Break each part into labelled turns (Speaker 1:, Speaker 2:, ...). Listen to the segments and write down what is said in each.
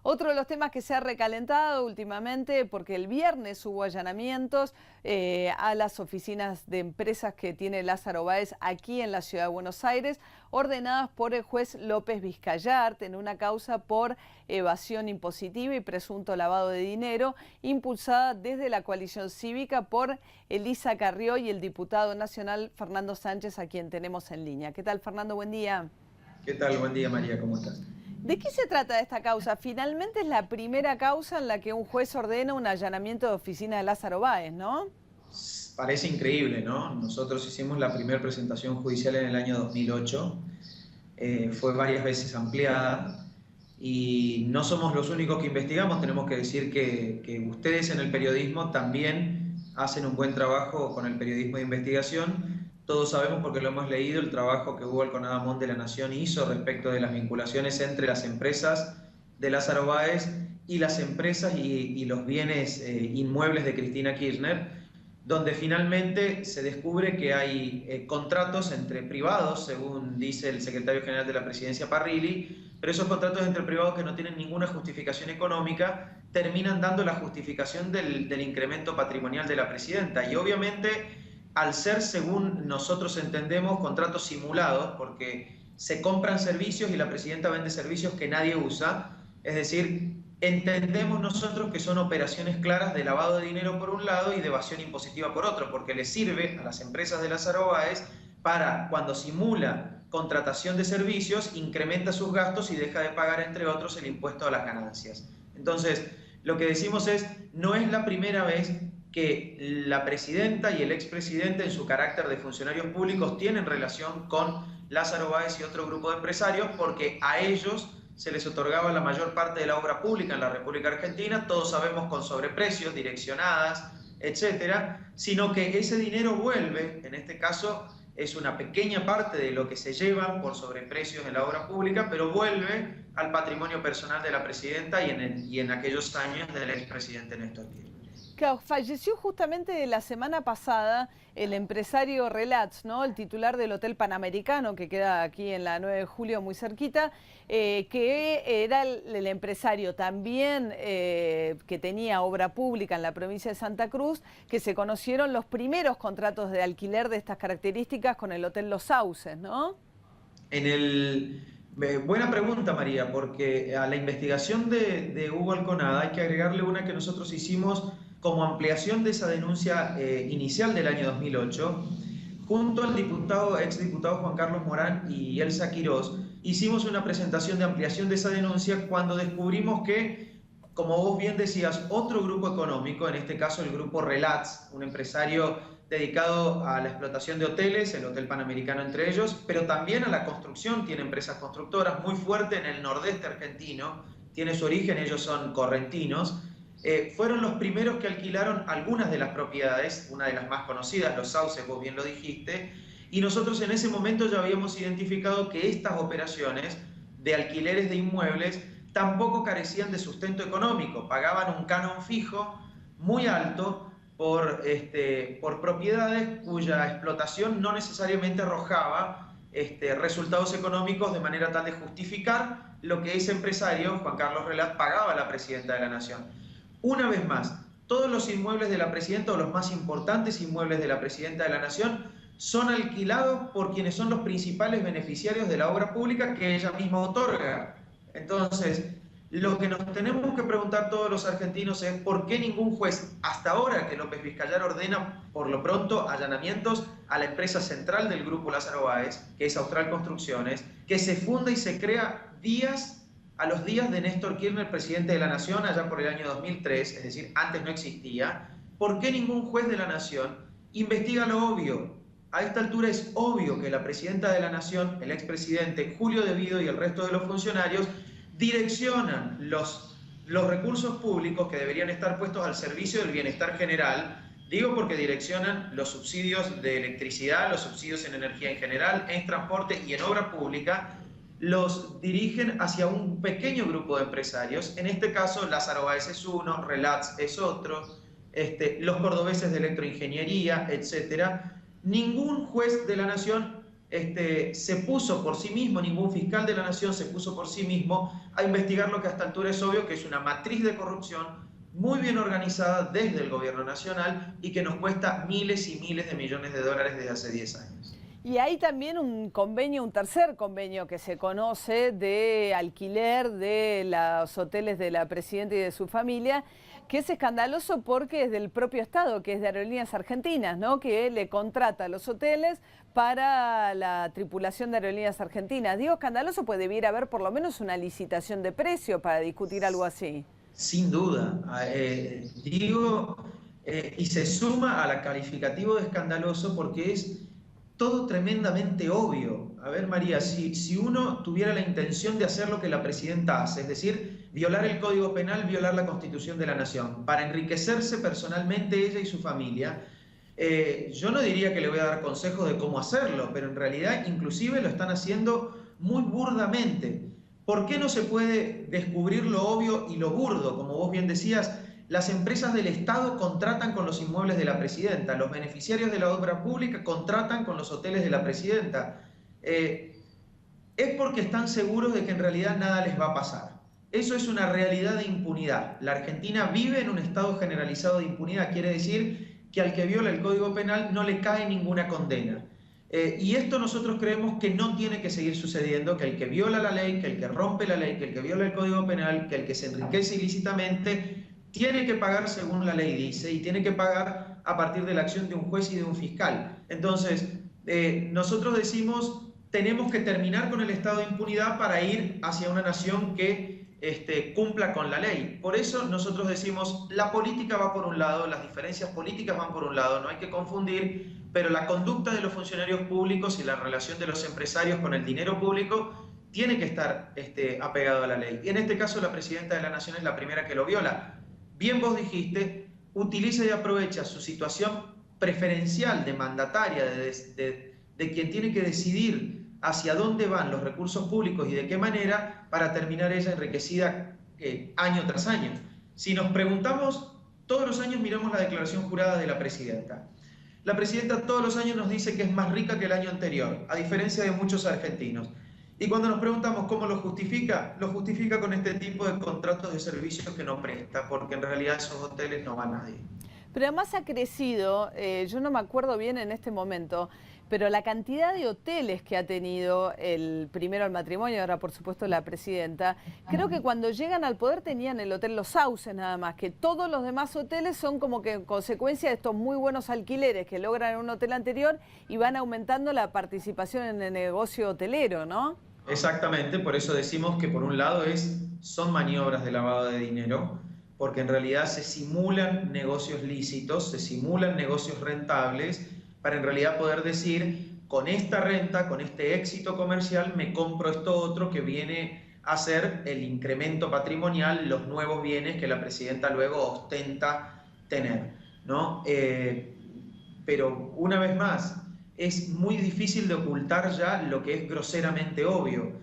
Speaker 1: Otro de los temas que se ha recalentado últimamente, porque el viernes hubo allanamientos a las oficinas de empresas que tiene Lázaro Báez aquí en la ciudad de Buenos Aires, ordenadas por el juez López Vizcayart en una causa por evasión impositiva y presunto lavado de dinero, impulsada desde la coalición cívica por Elisa Carrió y el diputado nacional Fernando Sánchez, a quien tenemos en línea. ¿Qué tal, Fernando? Buen día.
Speaker 2: ¿Qué tal? Buen día, María, ¿cómo estás?
Speaker 1: ¿De qué se trata esta causa? Finalmente es la primera causa en la que un juez ordena un allanamiento de oficina de Lázaro Báez, ¿no?
Speaker 2: Parece increíble, ¿no? Nosotros hicimos la primera presentación judicial en el año 2008, fue varias veces ampliada y no somos los únicos que investigamos. Tenemos que decir que ustedes en el periodismo también hacen un buen trabajo con el periodismo de investigación. Todos sabemos, porque lo hemos leído, el trabajo que Hugo Alconada de la Nación hizo respecto de las vinculaciones entre las empresas de Lázaro Báez y las empresas y los bienes inmuebles de Cristina Kirchner, donde finalmente se descubre que hay contratos entre privados, según dice el secretario general de la Presidencia, Parrilli, pero esos contratos entre privados que no tienen ninguna justificación económica terminan dando la justificación del incremento patrimonial de la presidenta. Y obviamente, al ser, según nosotros entendemos, contratos simulados, porque se compran servicios y la presidenta vende servicios que nadie usa, es decir, entendemos nosotros que son operaciones claras de lavado de dinero por un lado y de evasión impositiva por otro, porque le sirve a las empresas de Lázaro Báez para, cuando simula contratación de servicios, incrementa sus gastos y deja de pagar, entre otros, el impuesto a las ganancias. Entonces, lo que decimos es, no es la primera vez que la presidenta y el expresidente, en su carácter de funcionarios públicos, tienen relación con Lázaro Báez y otro grupo de empresarios, porque a ellos se les otorgaba la mayor parte de la obra pública en la República Argentina, todos sabemos, con sobreprecios, direccionadas, etcétera, sino que ese dinero vuelve, en este caso es una pequeña parte de lo que se llevan por sobreprecios en la obra pública, pero vuelve al patrimonio personal de la presidenta y en aquellos años del expresidente Néstor Kirchner.
Speaker 1: Claro, falleció justamente la semana pasada el empresario Relats, ¿no? El titular del Hotel Panamericano, que queda aquí en la 9 de julio, muy cerquita, que era el empresario también que tenía obra pública en la provincia de Santa Cruz, que se conocieron los primeros contratos de alquiler de estas características con el Hotel Los Sauces, ¿no?
Speaker 2: Buena pregunta, María, porque a la investigación de Hugo Alconada hay que agregarle una que nosotros hicimos como ampliación de esa denuncia inicial del año 2008, junto al exdiputado Juan Carlos Morán y Elsa Quirós. Hicimos una presentación de ampliación de esa denuncia cuando descubrimos que, como vos bien decías, otro grupo económico, en este caso el grupo Relats, un empresario dedicado a la explotación de hoteles, el Hotel Panamericano entre ellos, pero también a la construcción, tiene empresas constructoras muy fuerte en el nordeste argentino, tiene su origen, ellos son correntinos. Fueron los primeros que alquilaron algunas de las propiedades, una de las más conocidas, Los Sauces, vos bien lo dijiste, y nosotros en ese momento ya habíamos identificado que estas operaciones de alquileres de inmuebles tampoco carecían de sustento económico, pagaban un canon fijo muy alto por propiedades cuya explotación no necesariamente arrojaba resultados económicos de manera tal de justificar lo que ese empresario, Juan Carlos Relats, pagaba a la presidenta de la Nación. Una vez más, todos los inmuebles de la presidenta, o los más importantes inmuebles de la presidenta de la Nación, son alquilados por quienes son los principales beneficiarios de la obra pública que ella misma otorga. Entonces, lo que nos tenemos que preguntar todos los argentinos es por qué ningún juez, hasta ahora que López Vizcayart ordena por lo pronto allanamientos a la empresa central del grupo Lázaro Báez, que es Austral Construcciones, que se funda y se crea a los días de Néstor Kirchner, presidente de la Nación, allá por el año 2003, es decir, antes no existía. ¿Por qué ningún juez de la Nación investiga lo obvio? A esta altura es obvio que la presidenta de la Nación, el expresidente Julio De Vido y el resto de los funcionarios direccionan los recursos públicos que deberían estar puestos al servicio del bienestar general. Digo porque direccionan los subsidios de electricidad, los subsidios en energía en general, en transporte y en obra pública, los dirigen hacia un pequeño grupo de empresarios. En este caso, Lázaro Báez es uno, Relats es otro, los cordobeses de electroingeniería, etc. Ningún juez de la Nación se puso por sí mismo, ningún fiscal de la nación se puso por sí mismo a investigar lo que a esta altura es obvio que es una matriz de corrupción muy bien organizada desde el gobierno nacional y que nos cuesta miles y miles de millones de dólares desde hace 10 años.
Speaker 1: Y hay también un convenio, un tercer convenio que se conoce de alquiler de los hoteles de la presidenta y de su familia, que es escandaloso porque es del propio Estado, que es de Aerolíneas Argentinas, ¿no? Que le contrata los hoteles para la tripulación de Aerolíneas Argentinas. Digo escandaloso, pues debiera haber por lo menos una licitación de precio para discutir algo así.
Speaker 2: Sin duda, y se suma al calificativo de escandaloso porque es todo tremendamente obvio. A ver, María, si uno tuviera la intención de hacer lo que la presidenta hace, es decir, violar el Código Penal, violar la Constitución de la Nación, para enriquecerse personalmente ella y su familia, yo no diría que le voy a dar consejos de cómo hacerlo, pero en realidad inclusive lo están haciendo muy burdamente. ¿Por qué no se puede descubrir lo obvio y lo burdo? Como vos bien decías, las empresas del Estado contratan con los inmuebles de la presidenta, los beneficiarios de la obra pública contratan con los hoteles de la presidenta. Es porque están seguros de que en realidad nada les va a pasar. Eso es una realidad de impunidad. La Argentina vive en un estado generalizado de impunidad, quiere decir que al que viola el Código Penal no le cae ninguna condena. Y esto nosotros creemos que no tiene que seguir sucediendo, que el que viola la ley, que el que rompe la ley, que el que viola el Código Penal, que el que se enriquece ilícitamente, tiene que pagar según la ley dice y tiene que pagar a partir de la acción de un juez y de un fiscal. Entonces, nosotros decimos, tenemos que terminar con el estado de impunidad para ir hacia una nación que cumpla con la ley. Por eso nosotros decimos, la política va por un lado, las diferencias políticas van por un lado, no hay que confundir, pero la conducta de los funcionarios públicos y la relación de los empresarios con el dinero público tiene que estar apegado a la ley. Y en este caso la presidenta de la Nación es la primera que lo viola. Bien vos dijiste, utiliza y aprovecha su situación preferencial de mandataria, de quien tiene que decidir hacia dónde van los recursos públicos y de qué manera para terminar ella enriquecida año tras año. Si nos preguntamos, todos los años miramos la declaración jurada de la presidenta. La presidenta todos los años nos dice que es más rica que el año anterior, a diferencia de muchos argentinos. Y cuando nos preguntamos cómo lo justifica con este tipo de contratos de servicios que no presta, porque en realidad esos hoteles no va a nadie.
Speaker 1: Pero además ha crecido, yo no me acuerdo bien en este momento, pero la cantidad de hoteles que ha tenido primero el matrimonio, ahora por supuesto la presidenta, creo que cuando llegan al poder tenían el Hotel Los Sauces nada más, que todos los demás hoteles son como que en consecuencia de estos muy buenos alquileres que logran en un hotel anterior y van aumentando la participación en el negocio hotelero, ¿no?
Speaker 2: Exactamente, por eso decimos que por un lado son maniobras de lavado de dinero, porque en realidad se simulan negocios lícitos, se simulan negocios rentables, para en realidad poder decir, con esta renta, con este éxito comercial, me compro esto otro que viene a ser el incremento patrimonial, los nuevos bienes que la presidenta luego ostenta tener, ¿no? Pero una vez más, es muy difícil de ocultar ya lo que es groseramente obvio.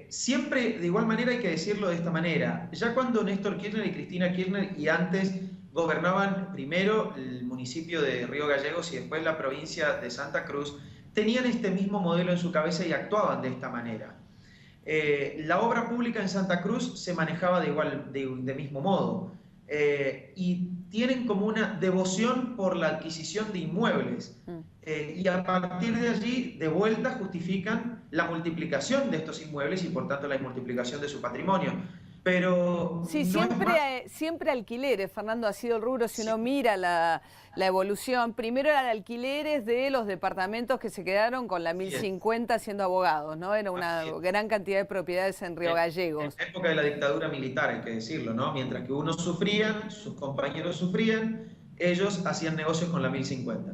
Speaker 2: Siempre, de igual manera, hay que decirlo de esta manera. Ya cuando Néstor Kirchner y Cristina Kirchner y antes gobernaban primero el municipio de Río Gallegos y después la provincia de Santa Cruz, tenían este mismo modelo en su cabeza y actuaban de esta manera. La obra pública en Santa Cruz se manejaba de mismo modo. Y tienen como una devoción por la adquisición de inmuebles. Y a partir de allí, de vuelta, justifican la multiplicación de estos inmuebles y por tanto la multiplicación de su patrimonio. Pero
Speaker 1: sí,
Speaker 2: no
Speaker 1: siempre alquileres, Fernando, ha sido el rubro, si uno mira la evolución. Primero eran alquileres de los departamentos que se quedaron con la 1050 siendo abogados, ¿no? Era una gran cantidad de propiedades en Río Gallegos.
Speaker 2: En la época de la dictadura militar, hay que decirlo, ¿no? Mientras que unos sufrían, sus compañeros sufrían, ellos hacían negocios con la 1050.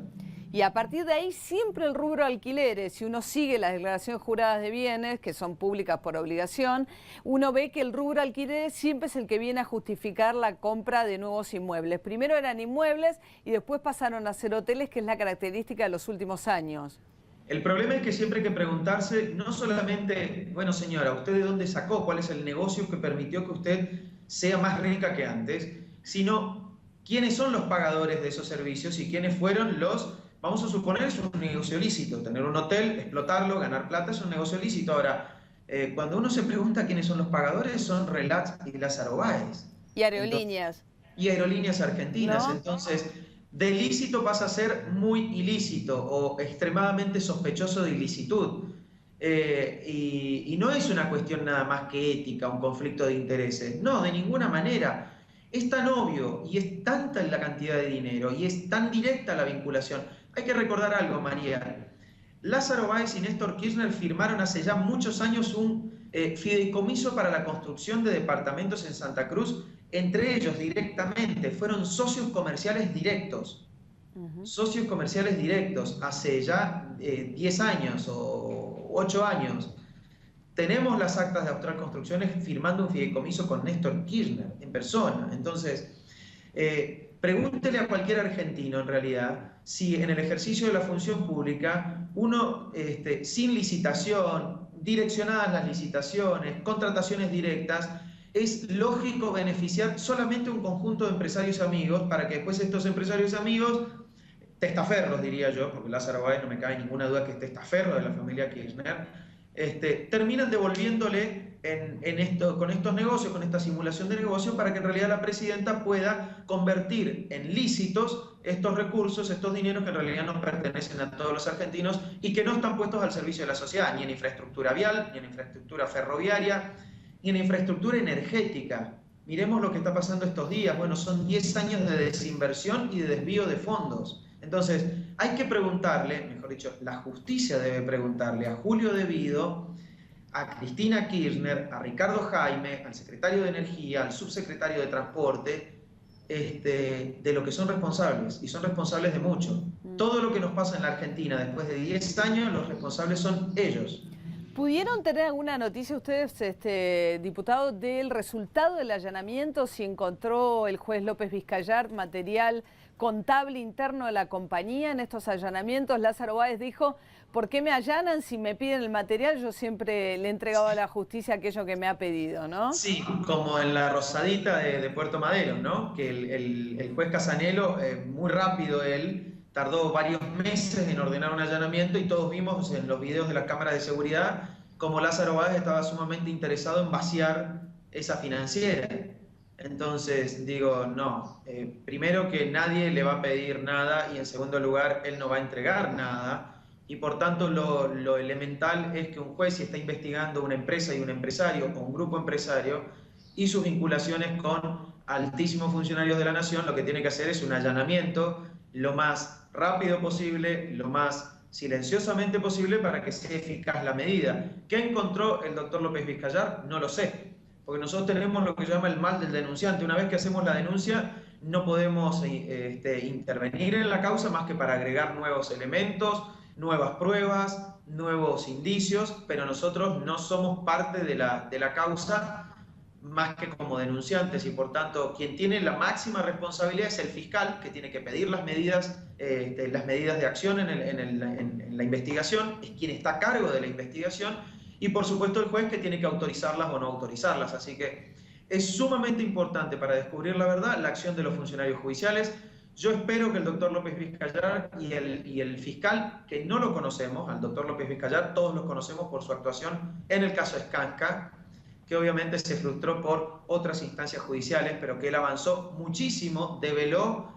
Speaker 1: Y a partir de ahí siempre el rubro alquileres, si uno sigue las declaraciones juradas de bienes, que son públicas por obligación, uno ve que el rubro alquileres siempre es el que viene a justificar la compra de nuevos inmuebles. Primero eran inmuebles y después pasaron a ser hoteles, que es la característica de los últimos años.
Speaker 2: El problema es que siempre hay que preguntarse, no solamente, bueno señora, ¿usted de dónde sacó? ¿Cuál es el negocio que permitió que usted sea más rica que antes? Sino, ¿quiénes son los pagadores de esos servicios y quiénes fueron los vamos a suponer, es un negocio lícito. Tener un hotel, explotarlo, ganar plata es un negocio lícito. Ahora, cuando uno se pregunta quiénes son los pagadores, son Relax y Lázaro Báez.
Speaker 1: Y aerolíneas,
Speaker 2: Y Aerolíneas Argentinas.
Speaker 1: ¿no?
Speaker 2: Entonces, de lícito pasa a ser muy ilícito o extremadamente sospechoso de ilicitud. Y no es una cuestión nada más que ética, un conflicto de intereses. No, de ninguna manera. Es tan obvio y es tanta la cantidad de dinero y es tan directa la vinculación. Hay que recordar algo, María. Lázaro Báez y Néstor Kirchner firmaron hace ya muchos años un fideicomiso para la construcción de departamentos en Santa Cruz. Entre ellos directamente fueron socios comerciales directos. Socios comerciales directos hace ya 10 años o 8 años. Tenemos las actas de Austral Construcciones firmando un fideicomiso con Néstor Kirchner en persona. Entonces, pregúntele a cualquier argentino en realidad si en el ejercicio de la función pública uno, sin licitación, direccionadas las licitaciones, contrataciones directas, es lógico beneficiar solamente un conjunto de empresarios amigos para que después estos empresarios amigos, testaferros diría yo, porque Lázaro Báez no me cabe ninguna duda que es testaferro de la familia Kirchner, terminan devolviéndole con estos negocios, con esta simulación de negocios, para que en realidad la presidenta pueda convertir en lícitos estos recursos, estos dineros que en realidad no pertenecen a todos los argentinos y que no están puestos al servicio de la sociedad, ni en infraestructura vial, ni en infraestructura ferroviaria, ni en infraestructura energética. Miremos lo que está pasando estos días. Bueno, son 10 años de desinversión y de desvío de fondos. Entonces, hay que preguntarle, mejor dicho, la justicia debe preguntarle a Julio De Vido, a Cristina Kirchner, a Ricardo Jaime, al secretario de Energía, al subsecretario de Transporte, de lo que son responsables, y son responsables de mucho. Todo lo que nos pasa en la Argentina después de 10 años, los responsables son ellos.
Speaker 1: ¿Pudieron tener alguna noticia ustedes, diputado, del resultado del allanamiento? Si encontró el juez López Vizcayart material contable interno de la compañía en estos allanamientos. Lázaro Báez dijo: ¿por qué me allanan? Si me piden el material, yo siempre le he entregado a la justicia aquello que me ha pedido, ¿no?
Speaker 2: Sí, como en la Rosadita de Puerto Madero, ¿no? Que el juez Casanelo, muy rápido él, tardó varios meses en ordenar un allanamiento y todos vimos en los videos de las cámaras de seguridad como Lázaro Báez estaba sumamente interesado en vaciar esa financiera. Entonces, digo, no, primero que nadie le va a pedir nada y en segundo lugar, él no va a entregar nada. Y por tanto, lo elemental es que un juez, si está investigando una empresa y un empresario o un grupo empresario y sus vinculaciones con altísimos funcionarios de la nación, lo que tiene que hacer es un allanamiento lo más rápido posible, lo más silenciosamente posible para que sea eficaz la medida. ¿Qué encontró el doctor López Vizcayart? No lo sé, porque nosotros tenemos lo que llama el mal del denunciante. Una vez que hacemos la denuncia, no podemos intervenir en la causa más que para agregar nuevos elementos, nuevas pruebas, nuevos indicios, pero nosotros no somos parte de la causa más que como denunciantes y por tanto quien tiene la máxima responsabilidad es el fiscal, que tiene que pedir las medidas de acción en la investigación, es quien está a cargo de la investigación, y por supuesto el juez, que tiene que autorizarlas o no autorizarlas. Así que es sumamente importante para descubrir la verdad la acción de los funcionarios judiciales. Yo espero que el doctor López Vizcayart y el fiscal, que no lo conocemos, al doctor López Vizcayart todos lo conocemos por su actuación en el caso Skanska, que obviamente se frustró por otras instancias judiciales, pero que él avanzó muchísimo, develó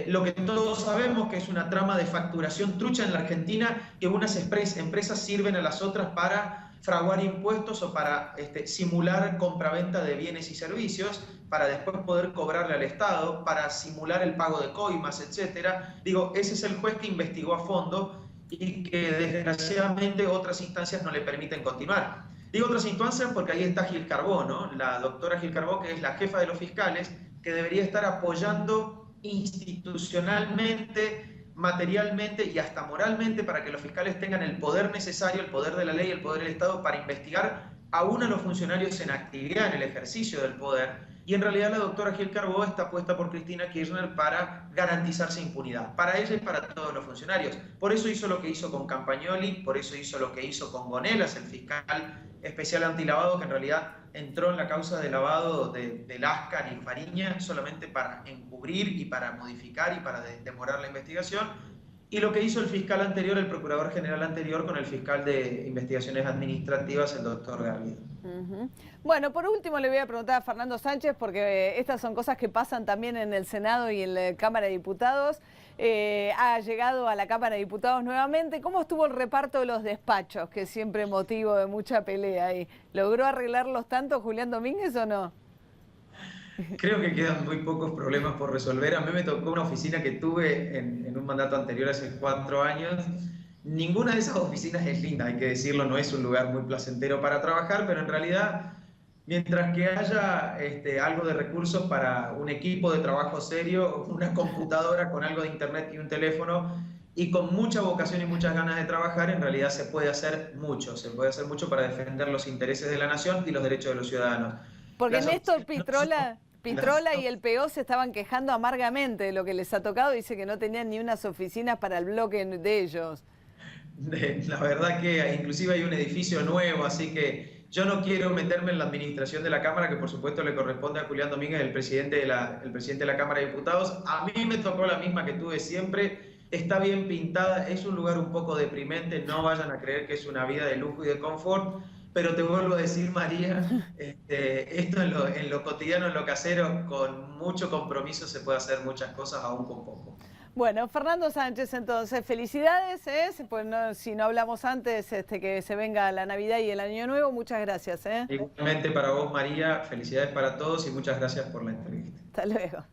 Speaker 2: lo que todos sabemos, que es una trama de facturación trucha en la Argentina, que unas empresas sirven a las otras para fraguar impuestos o para simular compraventa de bienes y servicios, para después poder cobrarle al Estado, para simular el pago de coimas, etc. Digo, ese es el juez que investigó a fondo y que desgraciadamente otras instancias no le permiten continuar. Digo otras instancias porque ahí está Gil Carbó, ¿no? La doctora Gil Carbó, que es la jefa de los fiscales, que debería estar apoyando institucionalmente, materialmente y hasta moralmente para que los fiscales tengan el poder necesario, el poder de la ley, el poder del Estado, para investigar aún a los funcionarios en actividad, en el ejercicio del poder. Y en realidad la doctora Gil Carbó está puesta por Cristina Kirchner para garantizarse impunidad, para ella y para todos los funcionarios. Por eso hizo lo que hizo con Campagnoli, por eso hizo lo que hizo con Gonelas, el fiscal especial antilavado, que en realidad entró en la causa de lavado de Lascar y Fariña solamente para encubrir y para modificar y para demorar la investigación. y lo que hizo el fiscal anterior, el procurador general anterior, con el fiscal de investigaciones administrativas, el doctor Garrido.
Speaker 1: Bueno, por último le voy a preguntar a Fernando Sánchez, porque estas son cosas que pasan también en el Senado y en la Cámara de Diputados. Ha llegado a la Cámara de Diputados nuevamente. ¿Cómo estuvo el reparto de los despachos, que es siempre motivo de mucha pelea? ¿Y logró arreglarlos tanto Julián Domínguez o no?
Speaker 2: Creo que quedan muy pocos problemas por resolver. A mí me tocó una oficina que tuve en un mandato anterior hace 4 años. Ninguna de esas oficinas es linda, hay que decirlo, no es un lugar muy placentero para trabajar, pero en realidad, mientras que haya algo de recursos para un equipo de trabajo serio, una computadora con algo de internet y un teléfono, y con mucha vocación y muchas ganas de trabajar, en realidad se puede hacer mucho para defender los intereses de la nación y los derechos de los ciudadanos.
Speaker 1: Porque
Speaker 2: Las
Speaker 1: Néstor
Speaker 2: oficinas no son-
Speaker 1: Pitrola y el PO se estaban quejando amargamente de lo que les ha tocado. Dice que no tenían ni unas oficinas para el bloque de ellos.
Speaker 2: La verdad que inclusive hay un edificio nuevo, así que yo no quiero meterme en la administración de la Cámara, que por supuesto le corresponde a Julián Domínguez, el presidente de la Cámara de Diputados. A mí me tocó la misma que tuve siempre, está bien pintada, es un lugar un poco deprimente, no vayan a creer que es una vida de lujo y de confort, pero te vuelvo a decir, María, esto en lo cotidiano, en lo casero, con mucho compromiso se puede hacer muchas cosas, aún con poco.
Speaker 1: Bueno, Fernando Sánchez, entonces, felicidades, ¿eh? Pues no, si no hablamos antes, que se venga la Navidad y el Año Nuevo, muchas gracias, ¿eh?
Speaker 2: Igualmente para vos, María, felicidades para todos y muchas gracias por la entrevista.
Speaker 1: Hasta luego.